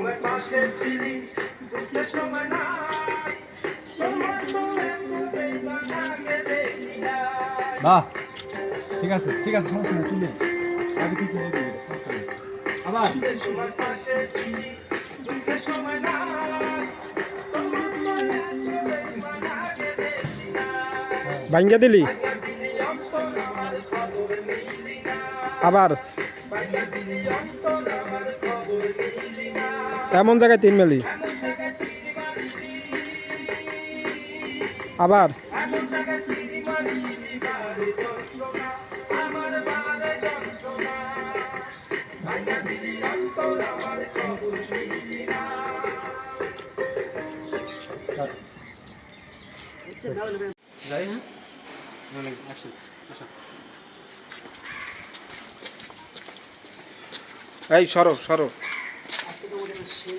সময় পাশে ছিলি দুঃখের সময় নাই তোমার মনে তুমি বানাকে দেখি না। বাহ ঠিক আছে সমস্যা নেই তুলে আগে কিছু বলবি সমস্যা নেই আবার সময় পাশে ছিলি দুঃখের সময় নাই তোমার মনে তুমি বানাকে দেখি না। ভাঙ্গা দিলি ভাঙা দিলি অন্তর আমার খবর নিলি না। আবার ভাঙা দিলি অন্তর আমার খবর নিলি না। এমন জায়গায় 3 মেলি এমন জায়গায় তিরি মারিলি, আবার এমন জায়গায় তিরি মারিলি বারে যন্ত্রণা, আমার বারে যন্ত্রণা। ভাঙা দিলি অন্তর আমার খবর নিলি না। যাই হ্যাঁ মানে অ্যাকশন আচ্ছা এই সরো আজকে তো ওটা সে